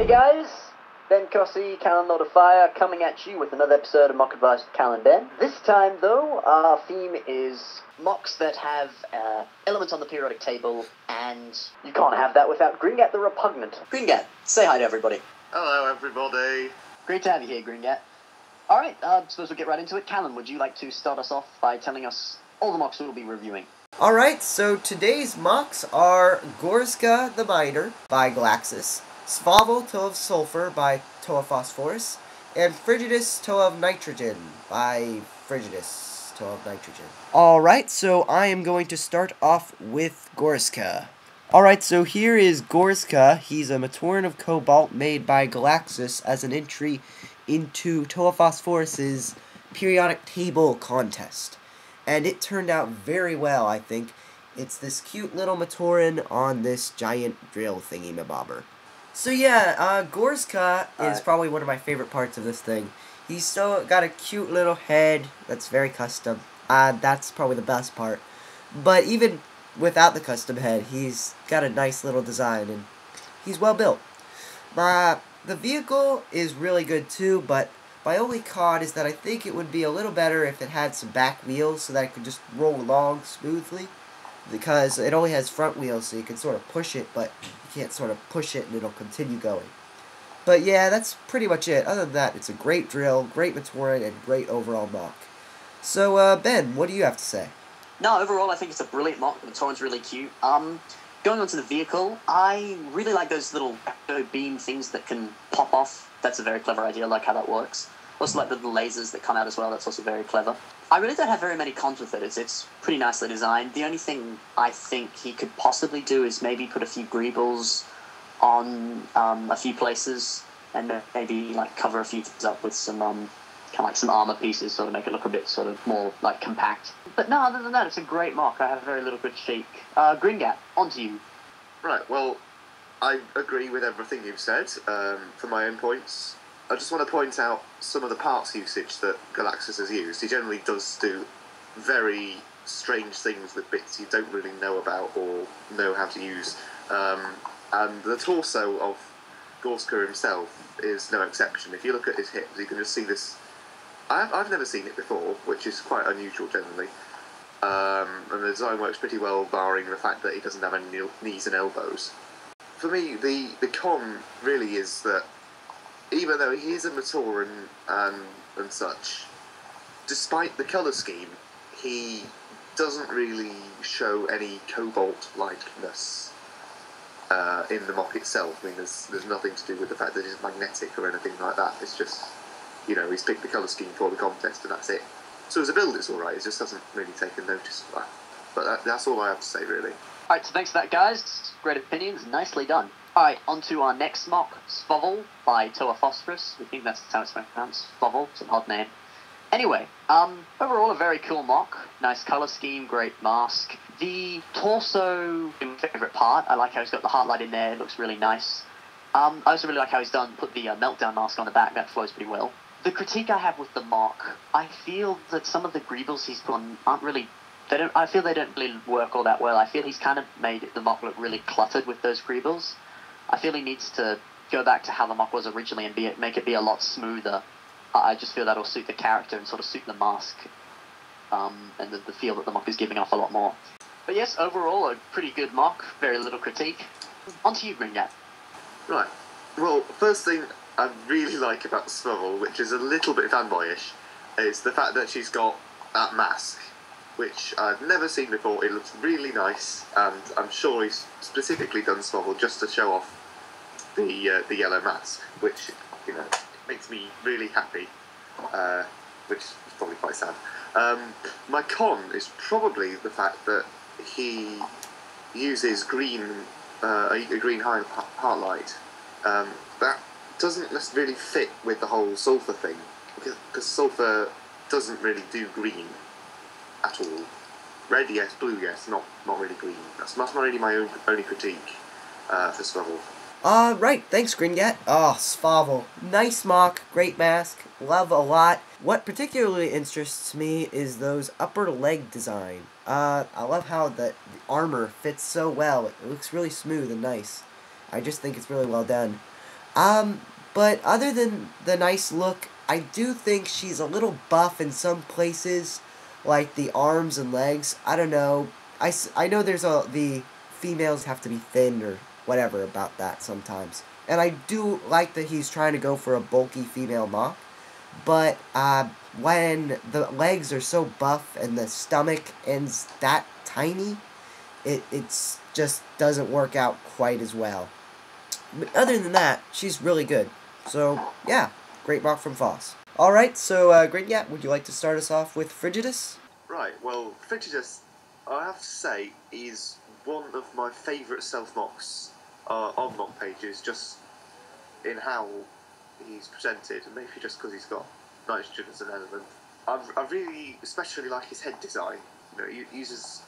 Hey guys, Ben Cossy, Callan and Ben coming at you with another episode of Moc Advice with Callan and Ben. This time though, our theme is mocks that have elements on the periodic table, and you can't have that without Gringat the Repugnant. Gringat, say hi to everybody. Hello everybody. Great to have you here, Gringat. Alright, suppose we'll get right into it. Callan, would you like to start us off by telling us all the mocks we'll be reviewing? Alright, so today's mocks are Gorska the Miner by Galaxus, Svavel Toe of Sulfur by Toe of Phosphorus, and Frigidus Toe of Nitrogen by Frigidus Toe of Nitrogen. Alright, so I am going to start off with Gorska. Alright, so here is Gorska. He's a Matoran of Cobalt made by Galaxus as an entry into Toe of Phosphorus's periodic table contest. And it turned out very well, I think. It's this cute little Matoran on this giant drill thingy-mabobber. So yeah, Gorska is probably one of my favorite parts of this thing. He's still got a cute little head that's very custom. That's probably the best part. But even without the custom head, he's got a nice little design, and he's well built. The vehicle is really good too, but my only con is that I think it would be a little better if it had some back wheels so that it could just roll along smoothly. Because it only has front wheels, so you can sort of push it, but you can't sort of push it and it'll continue going. But yeah, that's pretty much it. Other than that, it's a great drill, great Matoran, and great overall mock. So, Ben, what do you have to say? No, overall, I think it's a brilliant mock. The Matoran's really cute. Going on to the vehicle, I really like those little beam things that can pop off. That's a very clever idea. I like how that works. Also like the little lasers that come out as well. That's also very clever. I really don't have very many cons with it. It's pretty nicely designed. The only thing I think he could possibly do is maybe put a few greebles on a few places, and maybe like cover a few things up with some kind of like some armor pieces, sort of make it look a bit sort of more like compact. But no, other than that, it's a great mock. I have very little critique. Gringat, on to you. Right, well, I agree with everything you've said. For my own points, I just want to point out some of the parts usage that Galaxus has used. He generally does do very strange things with bits you don't really know about or know how to use. And the torso of Gorska himself is no exception. If you look at his hips, you can just see this. I've never seen it before, which is quite unusual generally. And the design works pretty well, barring the fact that he doesn't have any knees and elbows. For me, the con really is that even though he is a Matoran and such, despite the colour scheme, he doesn't really show any Cobalt-likeness in the mock itself. I mean, there's nothing to do with the fact that he's magnetic or anything like that. It's just, you know, he's picked the colour scheme for the contest and that's it. So as a build, it's alright. It just hasn't really taken notice of that. But that's all I have to say, really. Alright, so thanks for that, guys. Great opinions. Nicely done. Alright, on to our next mock, Svavel by Toe of Phosphorus. We think that's how it's pronounced. Svavel, it's an odd name. Anyway, overall a very cool mock. Nice colour scheme, great mask. The torso is my favourite part. I like how he's got the heartlight in there. It looks really nice. I also really like how he's put the meltdown mask on the back. That flows pretty well. The critique I have with the mock, I feel that some of the greebles he's put on aren't really... I feel they don't really work all that well. I feel he's kind of made the mock look really cluttered with those greebles. I feel he needs to go back to how the mock was originally and make it be a lot smoother. I just feel that'll suit the character and sort of suit the mask, and the feel that the mock is giving off a lot more. But yes, overall, a pretty good mock, very little critique. On to you, Gringat. Right. Well, first thing I really like about Svavel, which is a little bit fanboyish, is the fact that she's got that mask, which I've never seen before. It looks really nice, and I'm sure he's specifically done Svavel just to show off the yellow mask, which, you know, makes me really happy, which is probably quite sad. My con is probably the fact that he uses a green heartlight. That doesn't necessarily fit with the whole sulfur thing, because sulfur doesn't really do green at all. Red, yes. Blue, yes. Not really green. That's really my only critique for Svavel. Right, thanks Gringat. Svavel. Nice mock, great mask, love a lot. What particularly interests me is those upper leg design. I love how the armor fits so well. It looks really smooth and nice. I just think it's really well done. But other than the nice look, I do think she's a little buff in some places, like the arms and legs. I don't know. I know the females have to be thin or whatever about that sometimes. And I do like that he's trying to go for a bulky female Moc. But when the legs are so buff and the stomach is that tiny, it's just doesn't work out quite as well. But other than that, she's really good. So, yeah, great Moc from Foss. Alright, so, Gringat, would you like to start us off with Frigidus? Right, well, Frigidus, I have to say, is one of my favourite self-Mocs on Moc pages, just in how he's presented, and maybe just because he's got nitrogen as an element. I really especially like his head design. You know, he uses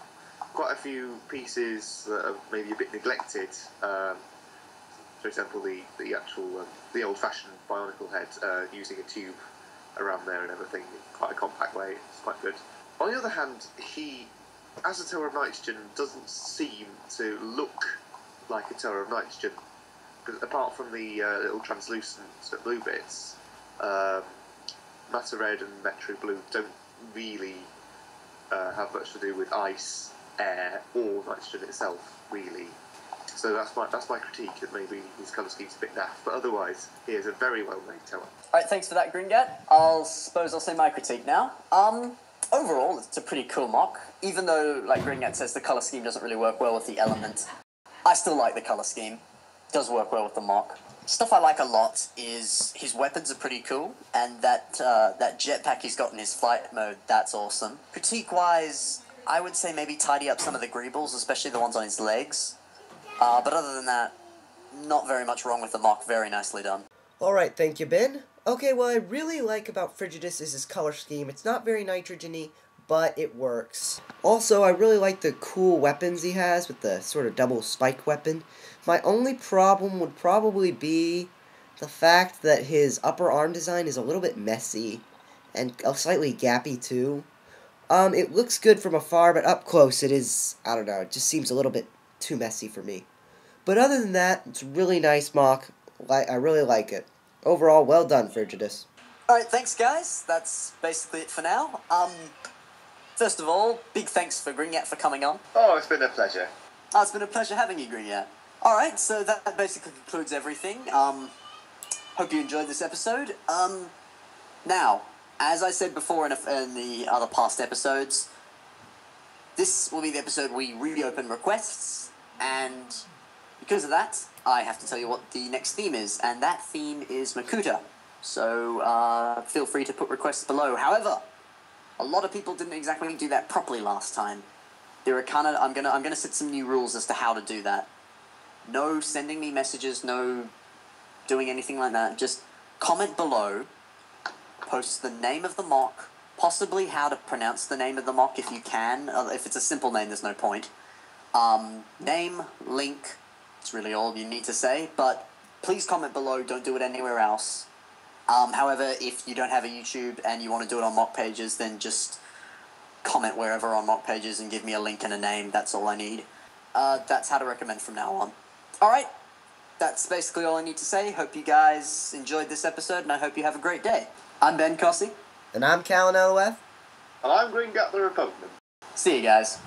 quite a few pieces that are maybe a bit neglected. For example, the actual the old-fashioned bionicle head, using a tube around there and everything in quite a compact way. It's quite good. On the other hand, he, as a Tower of Nitrogen, doesn't seem to look like a Tower of Nitrogen. Because apart from the little translucent blue bits, Matter Red and Metro Blue don't really have much to do with ice, air, or nitrogen itself, really. So that's my critique, that maybe his colour scheme's a bit naff, but otherwise, he is a very well-made tower. Alright, thanks for that, Gringat. I'll say my critique now. Overall, it's a pretty cool Moc. Even though, like Gringat says, the colour scheme doesn't really work well with the element, I still like the colour scheme. It does work well with the Moc. Stuff I like a lot is his weapons are pretty cool, and that jetpack he's got in his flight mode, that's awesome. Critique-wise, I would say maybe tidy up some of the greebles, especially the ones on his legs. But other than that, not very much wrong with the Moc. Very nicely done. Alright, thank you, Ben. Okay, what I really like about Frigidus is his color scheme. It's not very nitrogen-y, but it works. Also, I really like the cool weapons he has with the sort of double spike weapon. My only problem would probably be the fact that his upper arm design is a little bit messy and slightly gappy too. It looks good from afar, but up close it is, I don't know, it just seems a little bit too messy for me. But other than that, it's a really nice Moc. I really like it. Overall, well done, Frigidus. Alright, thanks guys. That's basically it for now. First of all, big thanks for Gringat for coming on. Oh, it's been a pleasure. Oh, it's been a pleasure having you, Gringat. Alright, so that basically concludes everything. Hope you enjoyed this episode. Now, as I said before in the other past episodes, this will be the episode we reopen requests, and because of that, I have to tell you what the next theme is, and that theme is Makuta. So, feel free to put requests below. However, a lot of people didn't exactly do that properly last time. I'm gonna set some new rules as to how to do that. No sending me messages, no doing anything like that. Just comment below, post the name of the Moc, possibly how to pronounce the name of the Moc if you can. If it's a simple name, there's no point. Name, link, it's really all you need to say, but please comment below, don't do it anywhere else. However, if you don't have a YouTube and you want to do it on Moc pages, then just comment wherever on Moc pages and give me a link and a name, that's all I need. That's how to recommend from now on. Alright, that's basically all I need to say. Hope you guys enjoyed this episode, and I hope you have a great day. I'm Ben Cossy. And I'm Callan and Ben. And I'm Gringat the Republican. See you guys.